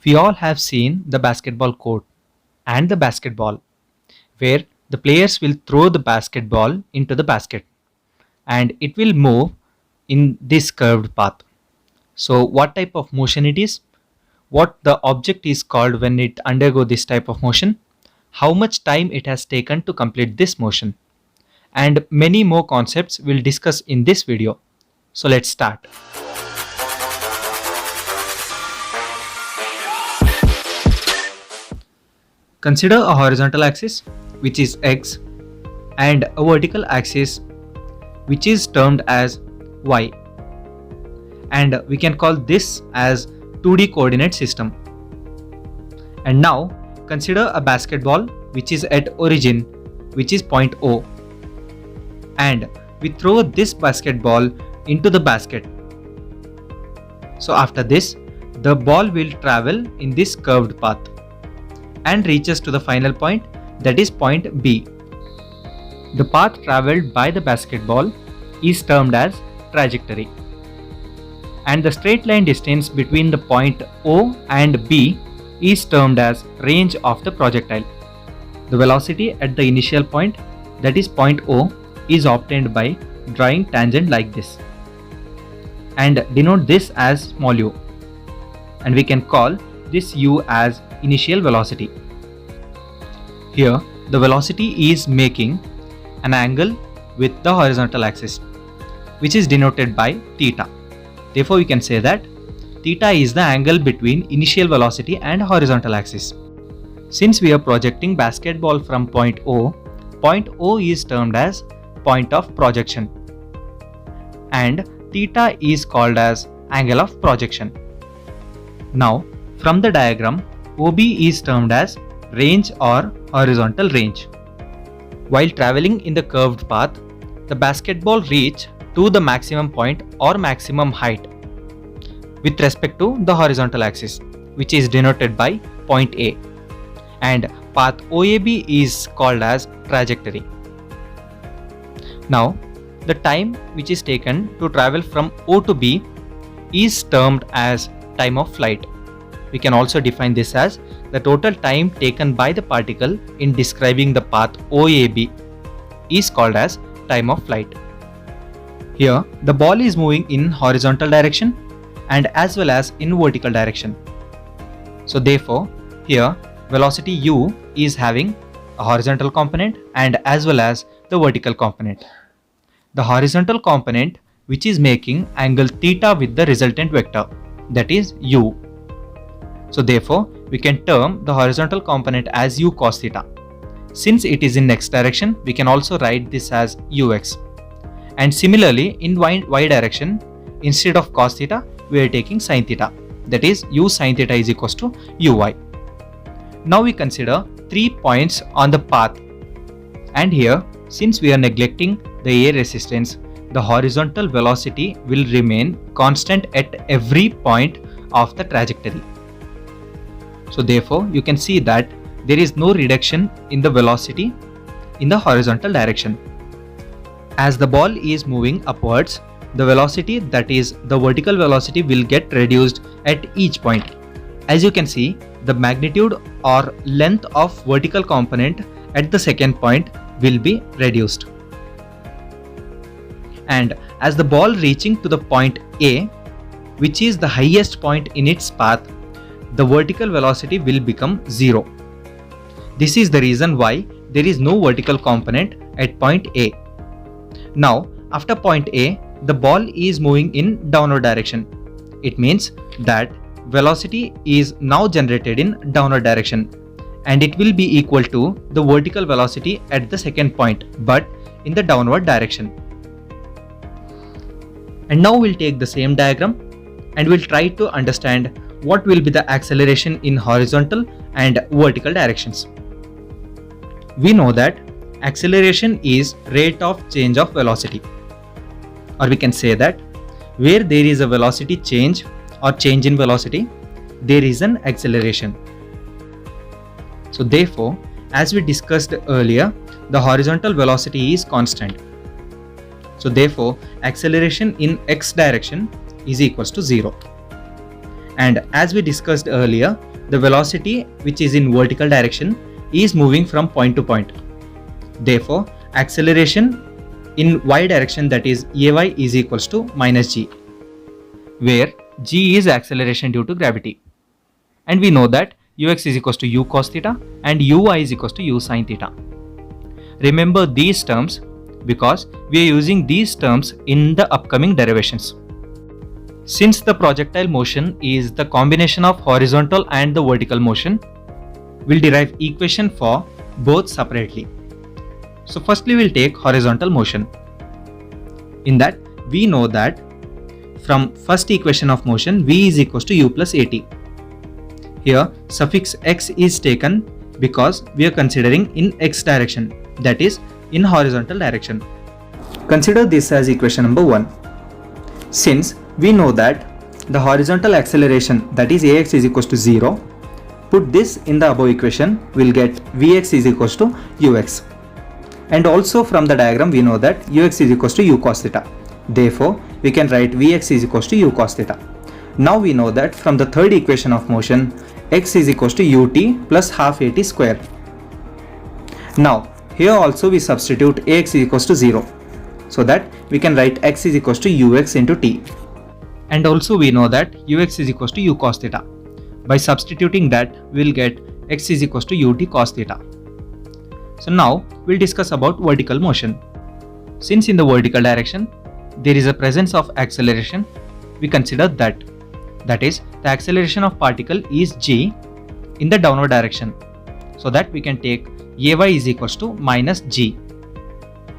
We all have seen the basketball court and the basketball, where the players will throw the basketball into the basket and it will move in this curved path. So what type of motion it is, what the object is called when it undergo this type of motion, how much time it has taken to complete this motion, and many more concepts we'll discuss in this video. So let's start. Consider a horizontal axis, which is x, and a vertical axis, which is termed as y. And we can call this as 2D coordinate system. And now consider a basketball which is at origin, which is point O. And we throw this basketball into the basket. So after this, the ball will travel in this curved path and reaches to the final point, that is point B. The path traveled by the basketball is termed as trajectory. And the straight line distance between the point O and B is termed as range of the projectile. The velocity at the initial point, that is point O, is obtained by drawing tangent like this, and denote this as small u, and we can call this u as initial velocity. Here the velocity is making an angle with the horizontal axis, which is denoted by theta. Therefore we can say that theta is the angle between initial velocity and horizontal axis. Since we are projecting basketball from point O is termed as point of projection, and theta is called as angle of projection. Now from the diagram, OB is termed as range or horizontal range. While traveling in the curved path, the basketball reached to the maximum point or maximum height with respect to the horizontal axis, which is denoted by point A, and path OAB is called as trajectory. Now the time which is taken to travel from O to B is termed as time of flight. We can also define this as the total time taken by the particle in describing the path OAB is called as time of flight. Here the ball is moving in horizontal direction and as well as in vertical direction. So therefore here velocity u is having a horizontal component and as well as the vertical component. The horizontal component which is making angle theta with the resultant vector, that is u. So therefore we can term the horizontal component as u cos theta. Since it is in x direction, we can also write this as ux. And similarly in y direction, instead of cos theta, we are taking sin theta, that is u sin theta is equals to uy. Now we consider 3 points on the path, and here since we are neglecting the air resistance, the horizontal velocity will remain constant at every point of the trajectory. So therefore you can see that there is no reduction in the velocity in the horizontal direction. As the ball is moving upwards, the velocity, that is the vertical velocity, will get reduced at each point. As you can see, the magnitude or length of vertical component at the second point will be reduced. And as the ball reaching to the point A, which is the highest point in its path, the vertical velocity will become 0. This is the reason why there is no vertical component at point A. Now after point A, the ball is moving in downward direction. It means that velocity is now generated in downward direction, and it will be equal to the vertical velocity at the second point but in the downward direction. And now we'll take the same diagram and we'll try to understand what will be the acceleration in horizontal and vertical directions. We know that acceleration is rate of change of velocity, or we can say that where there is a velocity change or change in velocity, there is an acceleration. So therefore, as we discussed earlier, the horizontal velocity is constant. So therefore, acceleration in x direction is equals to 0. And as we discussed earlier, the velocity which is in vertical direction is moving from point to point. Therefore, acceleration in y direction, that is ay, is equals to minus g, where g is acceleration due to gravity. And we know that ux is equals to u cos theta and uy is equals to u sin theta. Remember these terms because we are using these terms in the upcoming derivations. Since the projectile motion is the combination of horizontal and the vertical motion, we'll derive equation for both separately. So firstly we'll take horizontal motion. In that we know that from first equation of motion v is equals to u plus at. Here suffix x is taken because we are considering in x direction, that is in horizontal direction. Consider this as equation number 1. Since we know that the horizontal acceleration, that is ax, is equals to 0, put this in the above equation, we'll get vx is equals to ux. And also from the diagram we know that ux is equals to u cos theta. Therefore we can write vx is equals to u cos theta. Now we know that from the third equation of motion, x is equals to ut plus half at square. Now here also we substitute ax is equals to 0, so that we can write x is equals to ux into t. And also we know that ux is equals to u cos theta. By substituting that, we will get x is equals to ut cos theta. So now we'll discuss about vertical motion. Since in the vertical direction there is a presence of acceleration, we consider that is the acceleration of particle is g in the downward direction, so that we can take ay is equals to minus g.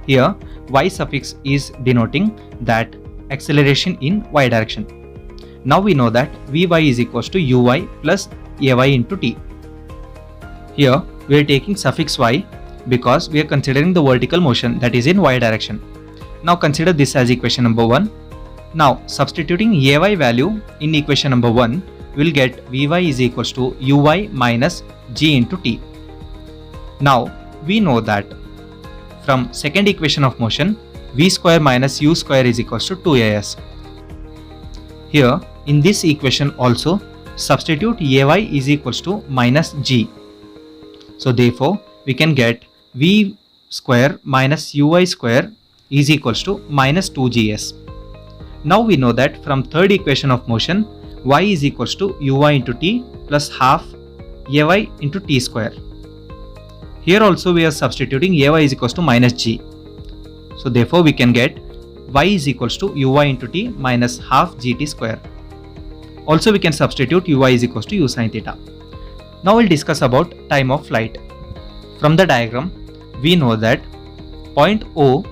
Here y suffix is denoting that acceleration in y direction. Now we know that vy is equals to uy plus ay into t. Here we are taking suffix y because we are considering the vertical motion, that is in y direction. Now consider this as equation number 1. Now substituting ay value in equation number 1, we will get vy is equals to uy minus g into t. Now we know that from second equation of motion, v square minus u square is equals to 2as. Here in this equation also substitute ay is equals to minus g. So therefore we can get v square minus uy square is equals to minus 2gs. Now we know that from third equation of motion, y is equals to uy into t plus half ay into t square. Here also we are substituting ay is equals to minus g. So therefore we can get y is equals to uy into t minus half gt square. Also we can substitute uy is equals to u sin theta. Now we'll discuss about time of flight. From the diagram we know that point O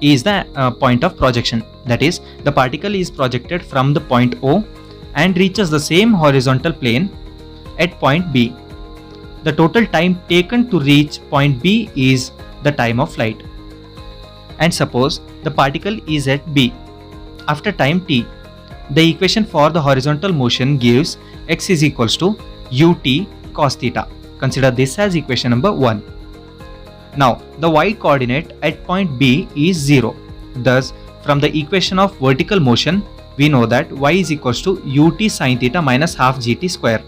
is the point of projection, that is the particle is projected from the point O and reaches the same horizontal plane at point B. The total time taken to reach point B is the time of flight. And suppose the particle is at B after time t, the equation for the horizontal motion gives x is equals to ut cos theta. Consider this as equation number 1. Now the y coordinate at point B is 0. Thus from the equation of vertical motion we know that y is equals to ut sin theta minus half gt square.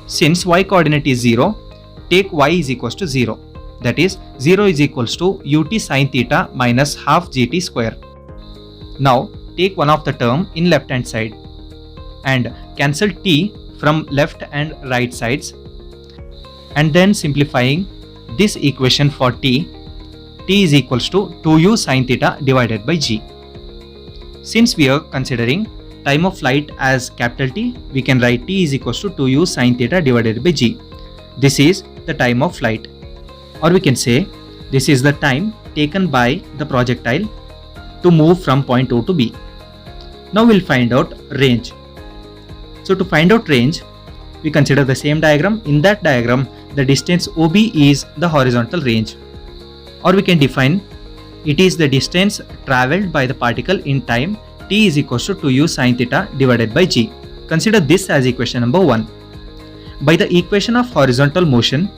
Since y coordinate is 0, take y is equals to 0. That is 0 is equals to ut sin theta minus half gt square. Now take one of the term in left hand side and cancel t from left and right sides, and then simplifying this equation for t is equals to 2u sin theta divided by g. Since we are considering time of flight as capital T, we can write t is equals to 2u sin theta divided by g. This is the time of flight, or we can say this is the time taken by the projectile to move from point O to B. Now we'll find out range. So to find out range, we consider the same diagram. In that diagram, the distance OB is the horizontal range, or we can define it is the distance travelled by the particle in time t is equals to 2u sin theta divided by g. Consider this as equation number 1. By the equation of horizontal motion,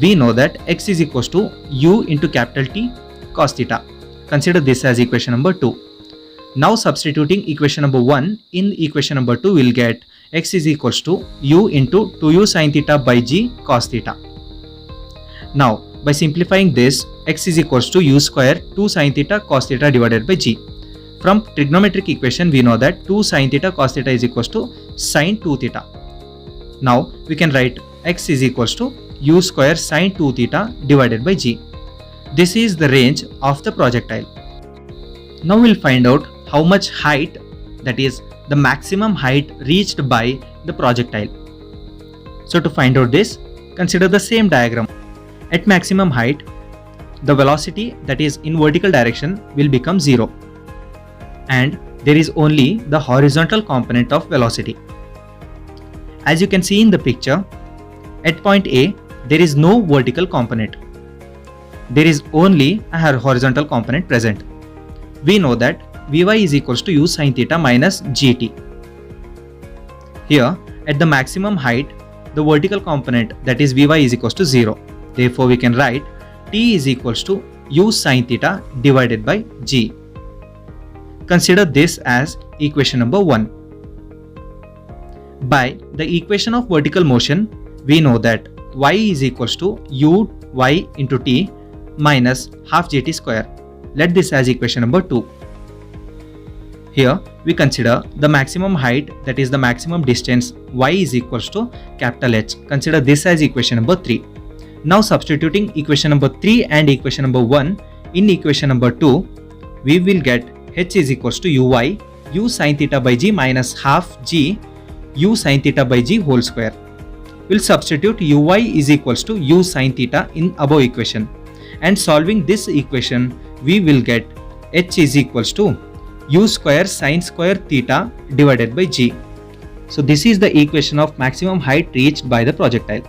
we know that x is equals to u into capital T cos theta. Consider this as equation number 2. Now substituting equation number 1 in equation number 2, we'll get x is equals to u into 2u sin theta by g cos theta. Now by simplifying this, x is equals to u square 2 sin theta cos theta divided by g. From trigonometric equation we know that 2 sin theta cos theta is equals to sin 2 theta. Now we can write x is equals to u square sin 2 theta divided by g. This is the range of the projectile. Now we'll find out how much height, that is the maximum height reached by the projectile. So to find out this, consider the same diagram. At maximum height, the velocity, that is in vertical direction, will become 0. And there is only the horizontal component of velocity. As you can see in the picture, at point A, there is no vertical component. There is only a horizontal component present. We know that Vy is equals to u sin theta minus gt. Here, at the maximum height, the vertical component, that is Vy, is equals to 0. Therefore, we can write t is equals to u sin theta divided by g. Consider this as equation number 1. By the equation of vertical motion, we know that y is equals to u y into t minus half gt square. Let this as equation number 2. Here we consider the maximum height, that is the maximum distance, y is equals to capital H. Consider this as equation number 3. Now substituting equation number 3 and equation number 1 in equation number 2, we will get h is equals to uy u sin theta by g minus half g u sin theta by g whole square. We'll substitute uy is equals to u sin theta in above equation, and solving this equation we will get h is equals to u square sin square theta divided by g. So this is the equation of maximum height reached by the projectile.